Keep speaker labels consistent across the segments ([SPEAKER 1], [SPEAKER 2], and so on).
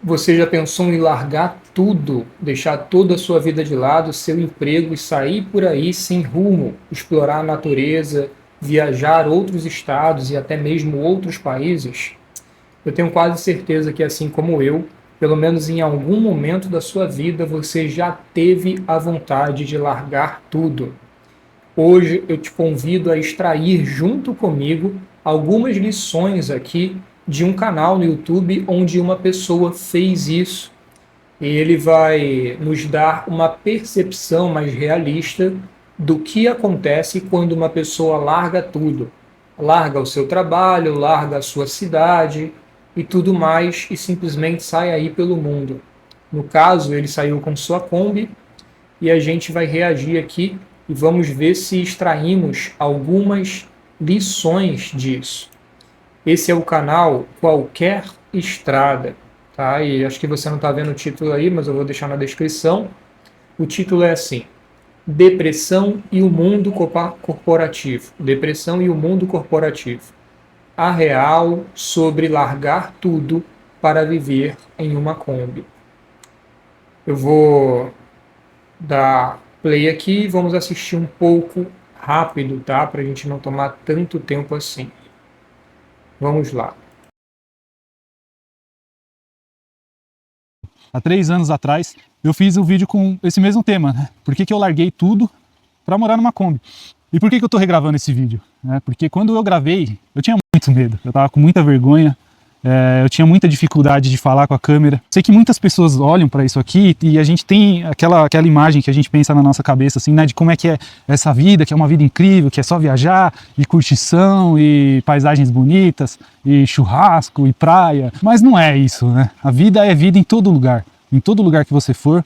[SPEAKER 1] Você já pensou em largar tudo, deixar toda a sua vida de lado, seu emprego e sair por aí sem rumo, explorar a natureza, viajar outros estados e até mesmo outros países? Eu tenho quase certeza que, assim como eu, pelo menos em algum momento da sua vida, você já teve a vontade de largar tudo. Hoje eu te convido a extrair junto comigo algumas lições aqui de um canal no YouTube onde uma pessoa fez isso. E ele vai nos dar uma percepção mais realista do que acontece quando uma pessoa larga tudo. Larga o seu trabalho, larga a sua cidade e tudo mais e simplesmente sai aí pelo mundo. No caso, ele saiu com sua Kombi e a gente vai reagir aqui e vamos ver se extraímos algumas lições disso. Esse é o canal Qualquer Estrada, tá? E acho que você não está vendo o título aí, mas eu vou deixar na descrição. O título é assim: Depressão e o Mundo Corporativo. Depressão e o Mundo Corporativo. A real sobre largar tudo para viver em uma Kombi. Eu vou dar play aqui e vamos assistir um pouco rápido, tá? Para a gente não tomar tanto tempo assim. Vamos lá.
[SPEAKER 2] Há 3 anos atrás, eu fiz um vídeo com esse mesmo tema, né? Por que eu larguei tudo para morar numa Kombi? E por que eu estou regravando esse vídeo? Porque quando eu gravei, eu tinha muito medo, eu estava com muita vergonha, eu tinha muita dificuldade de falar com a câmera. Sei que muitas pessoas olham para isso aqui e a gente tem aquela imagem que a gente pensa na nossa cabeça, assim, né? De como é que é essa vida, que é uma vida incrível, que é só viajar, e curtição, e paisagens bonitas, e churrasco, e praia. Mas não é isso, né? A vida é vida em todo lugar. Em todo lugar que você for,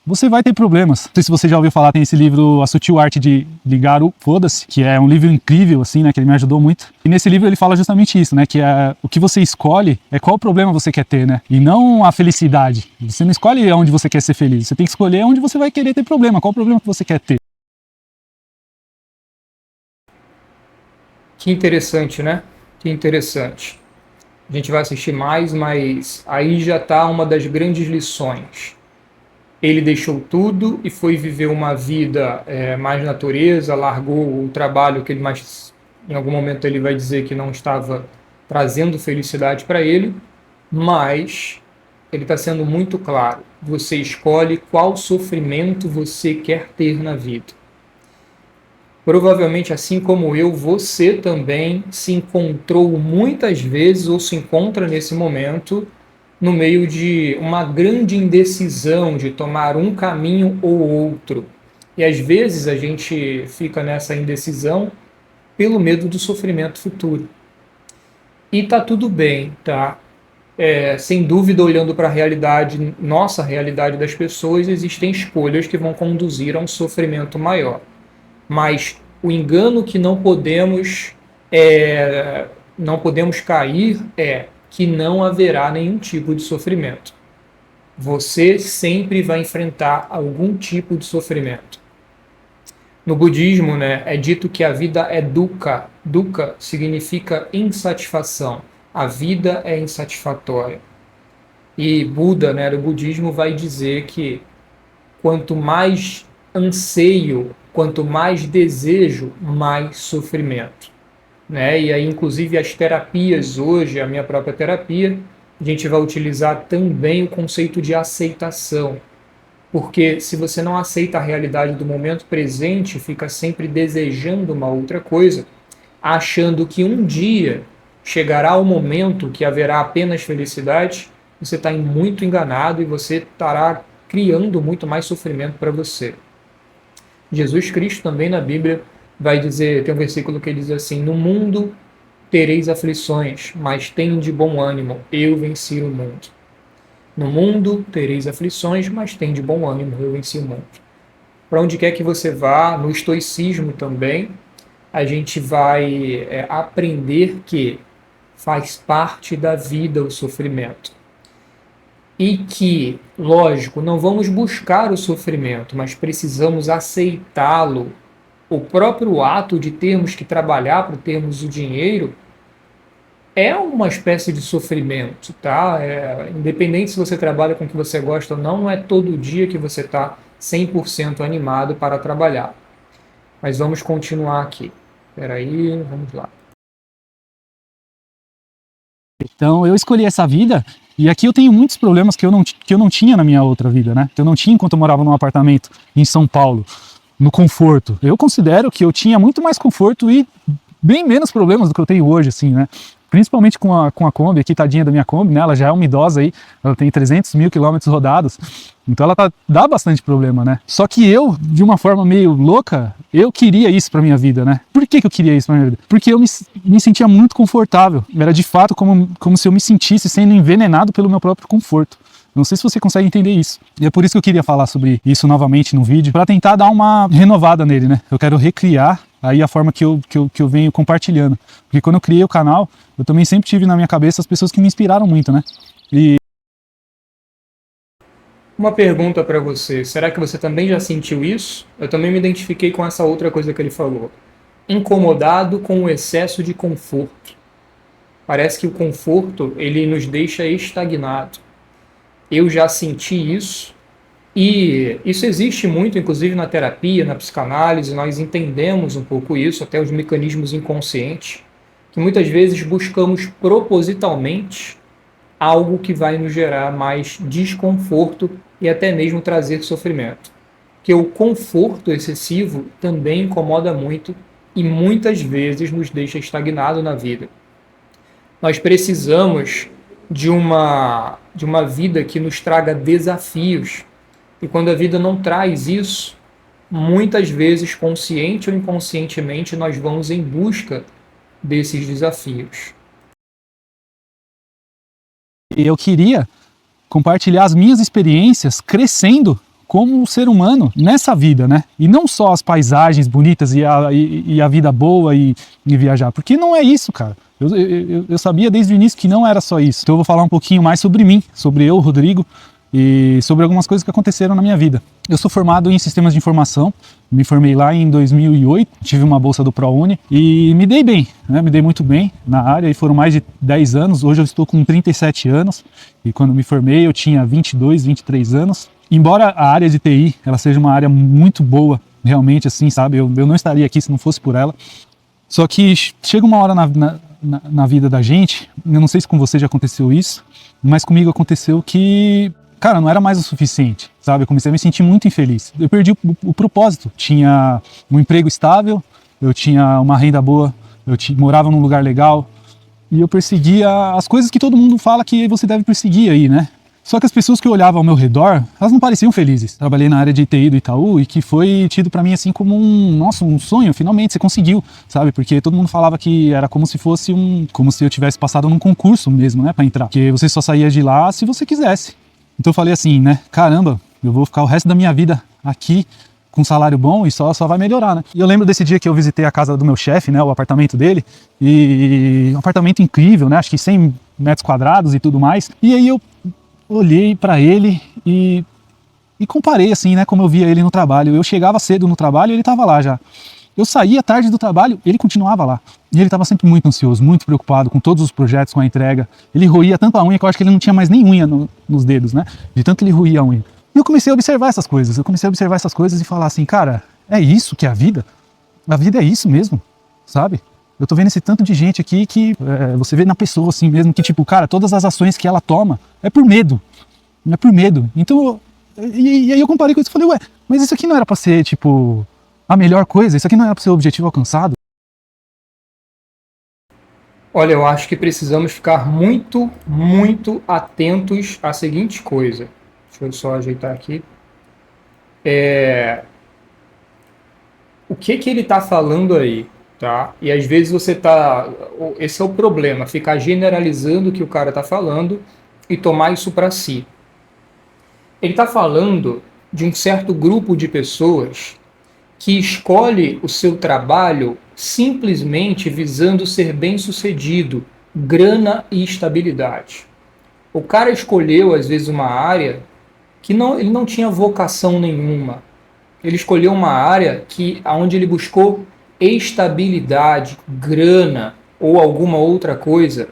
[SPEAKER 2] você vai ter problemas. Não sei se você já ouviu falar, tem esse livro A Sutil Arte de Ligar o Foda-se, que é um livro incrível, assim, né, que ele me ajudou muito. E nesse livro ele fala justamente isso, né, que o que você escolhe é qual problema você quer ter, né, e não a felicidade. Você não escolhe onde você quer ser feliz, você tem que escolher onde você vai querer ter problema, qual o problema que você quer ter.
[SPEAKER 1] Que interessante, né? Que interessante. A gente vai assistir mais, mas aí já está uma das grandes lições. Ele deixou tudo e foi viver uma vida mais natureza, largou o trabalho que ele mais, em algum momento ele vai dizer que não estava trazendo felicidade para ele, mas ele está sendo muito claro. Você escolhe qual sofrimento você quer ter na vida. Provavelmente, assim como eu, você também se encontrou muitas vezes ou se encontra nesse momento no meio de uma grande indecisão de tomar um caminho ou outro. E às vezes a gente fica nessa indecisão pelo medo do sofrimento futuro. E tá tudo bem, tá? Sem dúvida, olhando para a realidade, nossa realidade das pessoas, existem escolhas que vão conduzir a um sofrimento maior. Mas o engano que não podemos cair é que não haverá nenhum tipo de sofrimento. Você sempre vai enfrentar algum tipo de sofrimento. No budismo, né, é dito que a vida é dukkha. Dukkha significa insatisfação. A vida é insatisfatória. E Buda, né, do budismo, vai dizer que quanto mais anseio, quanto mais desejo, mais sofrimento. Né? E aí, inclusive, as terapias hoje, a minha própria terapia, a gente vai utilizar também o conceito de aceitação. Porque se você não aceita a realidade do momento presente, fica sempre desejando uma outra coisa, achando que um dia chegará o momento que haverá apenas felicidade, você está muito enganado e você estará criando muito mais sofrimento para você. Jesus Cristo também na Bíblia vai dizer, tem um versículo que diz assim: no mundo tereis aflições, mas tende bom ânimo, eu venci o mundo. No mundo tereis aflições, mas tende bom ânimo, eu venci o mundo. Para onde quer que você vá, no estoicismo também, a gente vai aprender que faz parte da vida o sofrimento. E que, lógico, não vamos buscar o sofrimento, mas precisamos aceitá-lo. O próprio ato de termos que trabalhar para termos o dinheiro é uma espécie de sofrimento, tá? Independente se você trabalha com o que você gosta ou não, não é todo dia que você está 100% animado para trabalhar. Mas vamos continuar aqui. Espera aí, vamos lá.
[SPEAKER 2] Então eu escolhi essa vida e aqui eu tenho muitos problemas que eu não tinha na minha outra vida, né? Que eu não tinha enquanto eu morava num apartamento em São Paulo, no conforto. Eu considero que eu tinha muito mais conforto e bem menos problemas do que eu tenho hoje, assim, né? Principalmente com a Kombi, aqui tadinha da minha Kombi, né? Ela já é uma idosa aí, ela tem 300 mil quilômetros rodados, então ela dá bastante problema, né? Só que eu, de uma forma meio louca, eu queria isso pra minha vida, né? Por que eu queria isso pra minha vida? Porque eu me sentia muito confortável, era de fato como se eu me sentisse sendo envenenado pelo meu próprio conforto. Não sei se você consegue entender isso. E é por isso que eu queria falar sobre isso novamente no vídeo, para tentar dar uma renovada nele, né? Eu quero recriar aí a forma que eu venho compartilhando. Porque quando eu criei o canal, eu também sempre tive na minha cabeça as pessoas que me inspiraram muito, né? E
[SPEAKER 1] Uma pergunta para você. Será que você também já sentiu isso? Eu também me identifiquei com essa outra coisa que ele falou. Incomodado com o excesso de conforto. Parece que o conforto, ele nos deixa estagnados. Eu já senti isso. E isso existe muito, inclusive na terapia, na psicanálise, nós entendemos um pouco isso, até os mecanismos inconscientes, que muitas vezes buscamos propositalmente algo que vai nos gerar mais desconforto e até mesmo trazer sofrimento. Porque o conforto excessivo também incomoda muito e muitas vezes nos deixa estagnado na vida. Nós precisamos de uma vida que nos traga desafios. E quando a vida não traz isso, muitas vezes, consciente ou inconscientemente, nós vamos em busca desses desafios.
[SPEAKER 2] eu queria compartilhar as minhas experiências crescendo como um ser humano nessa vida, né? E não só as paisagens bonitas e a vida boa e viajar, porque não é isso, cara. Eu sabia desde o início que não era só isso. Então eu vou falar um pouquinho mais sobre mim, sobre eu, Rodrigo, e sobre algumas coisas que aconteceram na minha vida. Eu sou formado em sistemas de informação, me formei lá em 2008, tive uma bolsa do ProUni e me dei bem, né? Me dei muito bem na área e foram mais de 10 anos, hoje eu estou com 37 anos e quando me formei eu tinha 22, 23 anos. Embora a área de TI ela seja uma área muito boa, realmente assim, sabe, eu não estaria aqui se não fosse por ela, só que chega uma hora na vida da gente, eu não sei se com você já aconteceu isso, mas comigo aconteceu que cara, não era mais o suficiente, sabe? Eu comecei a me sentir muito infeliz. Eu perdi o propósito. Tinha um emprego estável, eu tinha uma renda boa, morava num lugar legal e eu perseguia as coisas que todo mundo fala que você deve perseguir aí, né? Só que as pessoas que eu olhava ao meu redor, elas não pareciam felizes. Trabalhei na área de TI do Itaú e que foi tido pra mim assim como um sonho, finalmente você conseguiu, sabe? Porque todo mundo falava que era como se fosse como se eu tivesse passado num concurso mesmo, né, pra entrar. Porque você só saía de lá se você quisesse. Então eu falei assim, né, caramba, eu vou ficar o resto da minha vida aqui com um salário bom e só vai melhorar, né? E eu lembro desse dia que eu visitei a casa do meu chefe, né, o apartamento dele, e um apartamento incrível, né, acho que 100 metros quadrados e tudo mais. E aí eu olhei para ele e comparei assim, né, como eu via ele no trabalho. Eu chegava cedo no trabalho e ele estava lá já. Eu saía tarde do trabalho, ele continuava lá. E ele estava sempre muito ansioso, muito preocupado com todos os projetos, com a entrega. Ele roía tanto a unha que eu acho que ele não tinha mais nem unha nos dedos, né? De tanto ele roía a unha. E eu comecei a observar essas coisas. Eu comecei a observar essas coisas e falar assim, cara, é isso que é a vida? A vida é isso mesmo, sabe? Eu tô vendo esse tanto de gente aqui que você vê na pessoa assim mesmo, que tipo, cara, todas as ações que ela toma é por medo. É por medo. Então, e aí eu comparei com isso e falei, ué, mas isso aqui não era pra ser, tipo, a melhor coisa? Isso aqui não era para ser o objetivo alcançado?
[SPEAKER 1] Olha, eu acho que precisamos ficar muito, muito atentos à seguinte coisa. Deixa eu só ajeitar aqui. O que ele está falando aí, tá? E às vezes você tá, esse é o problema, ficar generalizando o que o cara está falando e tomar isso para si. Ele está falando de um certo grupo de pessoas que escolhe o seu trabalho simplesmente visando ser bem-sucedido, grana e estabilidade. O cara escolheu, às vezes, uma área que ele não tinha vocação nenhuma. Ele escolheu uma área onde ele buscou estabilidade, grana ou alguma outra coisa,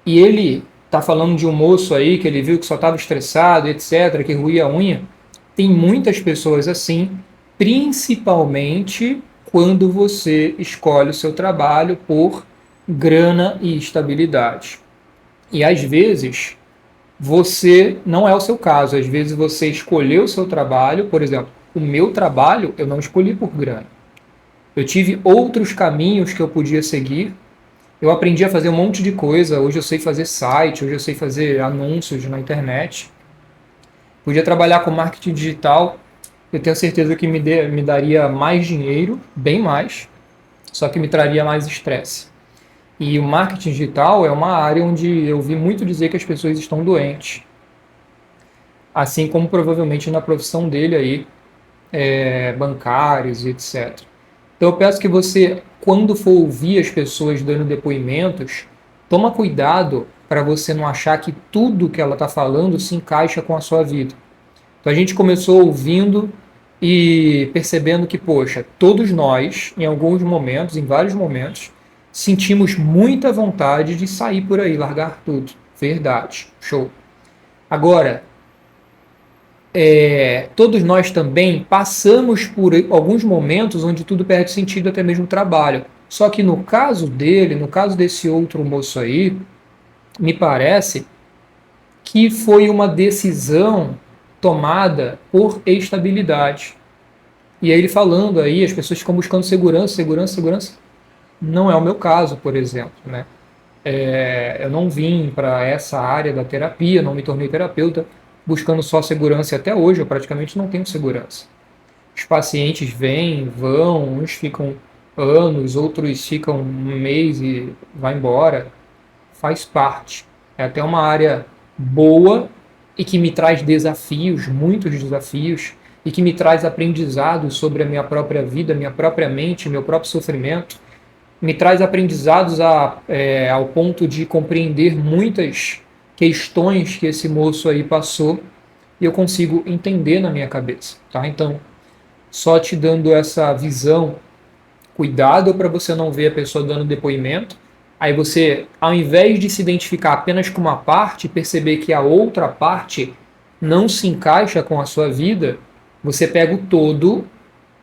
[SPEAKER 1] E ele tá falando de um moço aí que ele viu que só estava estressado, etc., que ruía a unha. Tem muitas pessoas assim, principalmente quando você escolhe o seu trabalho por grana e estabilidade. E às vezes você não é o seu caso, às vezes você escolheu o seu trabalho, por exemplo, o meu trabalho eu não escolhi por grana. Eu tive outros caminhos que eu podia seguir. Eu aprendi a fazer um monte de coisa. Hoje eu sei fazer site, hoje eu sei fazer anúncios na internet. Podia trabalhar com marketing digital. Eu tenho certeza que me daria mais dinheiro, bem mais, só que me traria mais estresse. E o marketing digital é uma área onde eu vi muito dizer que as pessoas estão doentes. Assim como provavelmente na profissão dele aí, bancários e etc. Então eu peço que você, quando for ouvir as pessoas dando depoimentos, toma cuidado para você não achar que tudo que ela está falando se encaixa com a sua vida. Então a gente começou ouvindo e percebendo que, poxa, todos nós, em alguns momentos, em vários momentos, sentimos muita vontade de sair por aí, largar tudo. Verdade, show. Agora, todos nós também passamos por alguns momentos onde tudo perde sentido, até mesmo o trabalho. Só que no caso dele, no caso desse outro moço aí, me parece que foi uma decisão tomada por estabilidade. E aí ele falando aí, as pessoas ficam buscando segurança, segurança, segurança. Não é o meu caso, por exemplo, né? Eu não vim para essa área da terapia, não me tornei terapeuta buscando só segurança e até hoje eu praticamente não tenho segurança. Os pacientes vêm, vão, uns ficam anos, outros ficam um mês e vai embora. Faz parte. É até uma área boa e que me traz desafios, muitos desafios, e que me traz aprendizados sobre a minha própria vida, minha própria mente, meu próprio sofrimento. Me traz aprendizados ao ponto de compreender muitas questões que esse moço aí passou e eu consigo entender na minha cabeça, tá? Então, só te dando essa visão, cuidado para você não ver a pessoa dando depoimento. Aí você, ao invés de se identificar apenas com uma parte, perceber que a outra parte não se encaixa com a sua vida, você pega o todo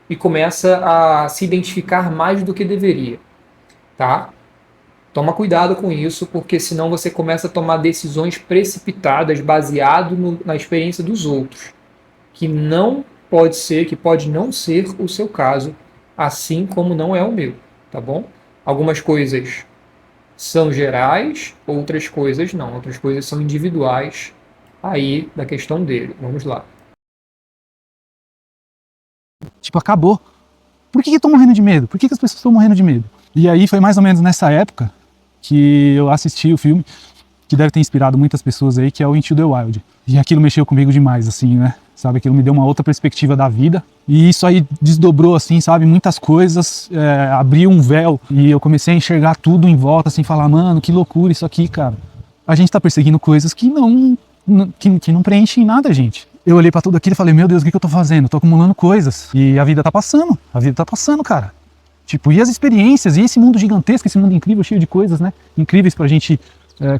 [SPEAKER 1] e começa a se identificar mais do que deveria, tá? Toma cuidado com isso, porque senão você começa a tomar decisões precipitadas baseado na experiência dos outros, que não pode ser, que pode não ser o seu caso, assim como não é o meu, tá bom? Algumas coisas são gerais, outras coisas não, outras coisas são individuais aí da questão dele. Vamos lá.
[SPEAKER 2] Tipo, acabou. Por que eu tô morrendo de medo? Por que as pessoas estão morrendo de medo? E aí foi mais ou menos nessa época que eu assisti o filme que deve ter inspirado muitas pessoas aí, que é o Into the Wild. E aquilo mexeu comigo demais, assim, né? Sabe, aquilo me deu uma outra perspectiva da vida. E isso aí desdobrou, assim, sabe, muitas coisas, abriu um véu e eu comecei a enxergar tudo em volta, assim, falar, mano, que loucura isso aqui, cara. A gente tá perseguindo coisas que não preenchem nada, gente. Eu olhei pra tudo aquilo e falei, meu Deus, o que eu tô fazendo? Tô acumulando coisas. E a vida tá passando, cara. Tipo, e as experiências, e esse mundo gigantesco, esse mundo incrível, cheio de coisas, né? Incríveis pra gente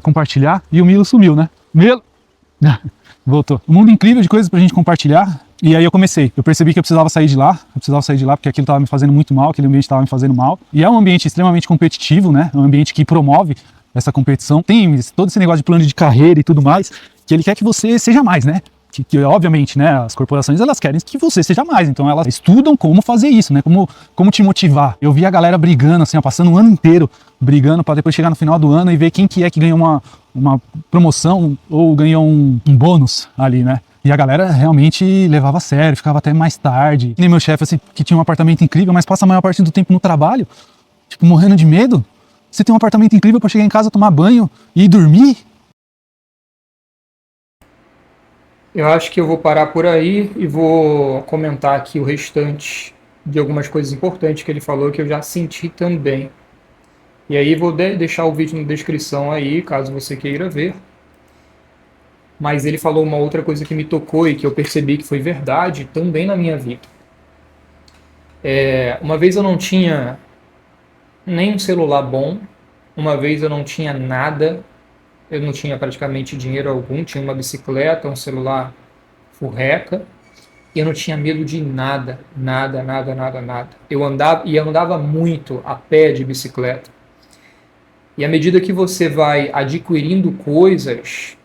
[SPEAKER 2] compartilhar. E o Milo sumiu, né? Milo! Voltou. Um mundo incrível de coisas pra gente compartilhar. E aí eu percebi que eu precisava sair de lá, porque aquilo tava me fazendo muito mal, aquele ambiente tava me fazendo mal. E é um ambiente extremamente competitivo, né? É um ambiente que promove essa competição. Tem todo esse negócio de plano de carreira e tudo mais, que ele quer que você seja mais, né? Que obviamente, né, as corporações, elas querem que você seja mais, então elas estudam como fazer isso, né, como te motivar. Eu vi a galera brigando, assim, ó, passando o ano inteiro brigando para depois chegar no final do ano e ver quem que ganhou uma promoção ou ganhou um bônus ali, né. E a galera realmente levava a sério, ficava até mais tarde. Nem meu chefe, assim, que tinha um apartamento incrível, mas passa a maior parte do tempo no trabalho, tipo, morrendo de medo. Você tem um apartamento incrível para chegar em casa, tomar banho e dormir?
[SPEAKER 1] Eu acho que eu vou parar por aí e vou comentar aqui o restante de algumas coisas importantes que ele falou que eu já senti também. E aí vou deixar o vídeo na descrição aí, caso você queira ver. Mas ele falou uma outra coisa que me tocou e que eu percebi que foi verdade também na minha vida. Uma vez eu não tinha nem um celular bom, uma vez eu não tinha nada, Eu não tinha praticamente dinheiro algum, tinha uma bicicleta, um celular furreca, e eu não tinha medo de nada, nada, nada, nada, nada. Eu andava muito a pé de bicicleta. E à medida que você vai adquirindo coisas,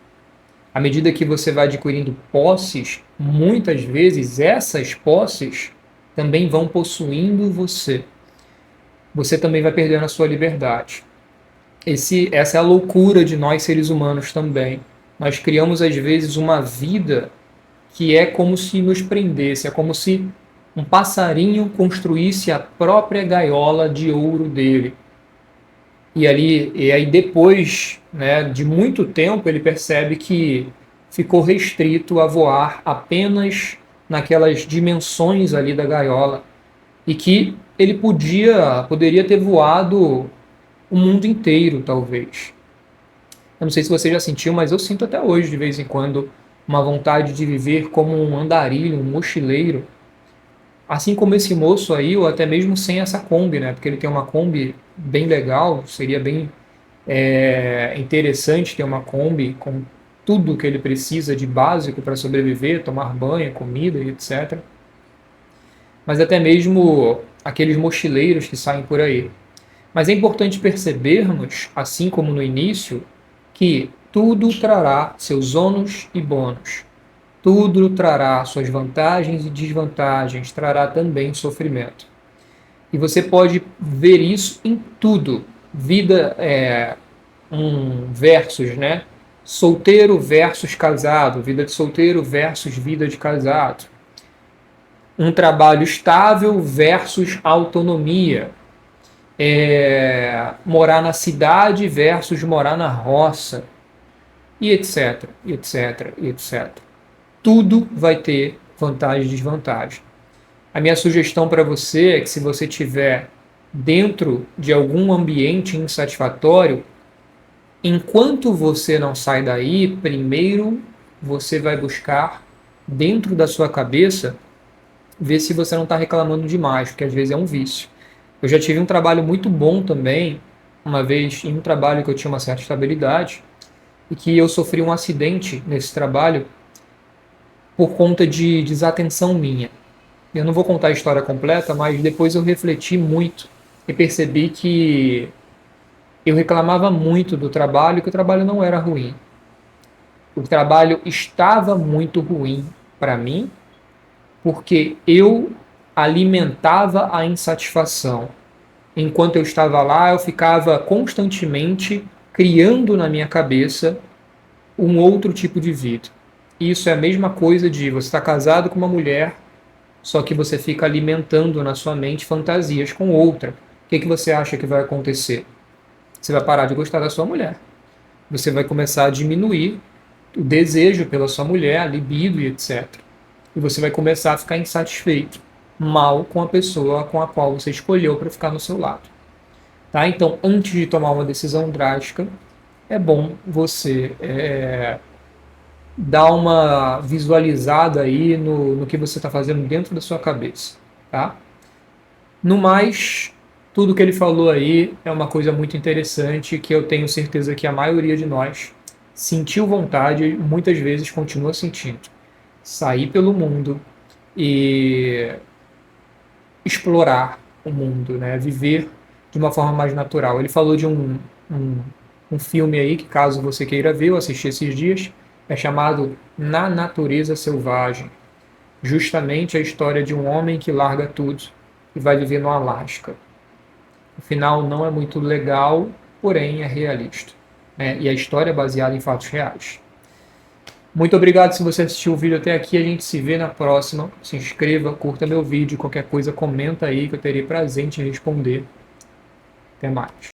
[SPEAKER 1] à medida que você vai adquirindo posses, muitas vezes essas posses também vão possuindo você. Você também vai perdendo a sua liberdade. Essa é a loucura de nós seres humanos também. Nós criamos às vezes uma vida que é como se nos prendesse, é como se um passarinho construísse a própria gaiola de ouro dele. E aí depois, né, de muito tempo, ele percebe que ficou restrito a voar apenas naquelas dimensões ali da gaiola e que ele poderia ter voado o mundo inteiro, talvez. Eu não sei se você já sentiu, mas eu sinto até hoje, de vez em quando, uma vontade de viver como um andarilho, um mochileiro. Assim como esse moço aí, ou até mesmo sem essa Kombi, né? Porque ele tem uma Kombi bem legal, seria bem interessante ter uma Kombi com tudo que ele precisa de básico para sobreviver, tomar banho, comida e etc. Mas até mesmo aqueles mochileiros que saem por aí. Mas é importante percebermos, assim como no início, que tudo trará seus ônus e bônus. Tudo trará suas vantagens e desvantagens, trará também sofrimento. E você pode ver isso em tudo. Vida versus, né? Solteiro versus casado, vida de solteiro versus vida de casado. Um trabalho estável versus autonomia. Morar na cidade versus morar na roça. E etc, etc, etc. Tudo vai ter vantagem e desvantagem. A minha sugestão para você é que se você estiver dentro de algum ambiente insatisfatório, enquanto você não sai daí, primeiro você vai buscar dentro da sua cabeça ver se você não está reclamando demais, porque às vezes é um vício. Eu já tive um trabalho muito bom também, uma vez em um trabalho que eu tinha uma certa estabilidade, e que eu sofri um acidente nesse trabalho por conta de desatenção minha. Eu não vou contar a história completa, mas depois eu refleti muito e percebi que eu reclamava muito do trabalho, que o trabalho não era ruim. O trabalho estava muito ruim para mim, porque eu alimentava a insatisfação. Enquanto eu estava lá, eu ficava constantemente criando na minha cabeça um outro tipo de vida. Isso é a mesma coisa de você estar casado com uma mulher, só que você fica alimentando na sua mente fantasias com outra. O que você acha que vai acontecer? Você vai parar de gostar da sua mulher. Você vai começar a diminuir o desejo pela sua mulher, a libido e etc. E você vai começar a ficar insatisfeito, mal com a pessoa com a qual você escolheu para ficar no seu lado. Tá? Então, antes de tomar uma decisão drástica, é bom você dar uma visualizada aí no que você está fazendo dentro da sua cabeça. Tá? No mais, tudo que ele falou aí é uma coisa muito interessante que eu tenho certeza que a maioria de nós sentiu vontade e muitas vezes continua sentindo. Sair pelo mundo e explorar o mundo, né? Viver de uma forma mais natural. Ele falou de um filme aí que, caso você queira ver, eu assisti esses dias, é chamado Na Natureza Selvagem. Justamente a história de um homem que larga tudo e vai viver no Alasca. O final não é muito legal, porém é realista. Né? E a história é baseada em fatos reais. Muito obrigado se você assistiu o vídeo até aqui. A gente se vê na próxima. Se inscreva, curta meu vídeo. Qualquer coisa, comenta aí que eu terei prazer em te responder. Até mais.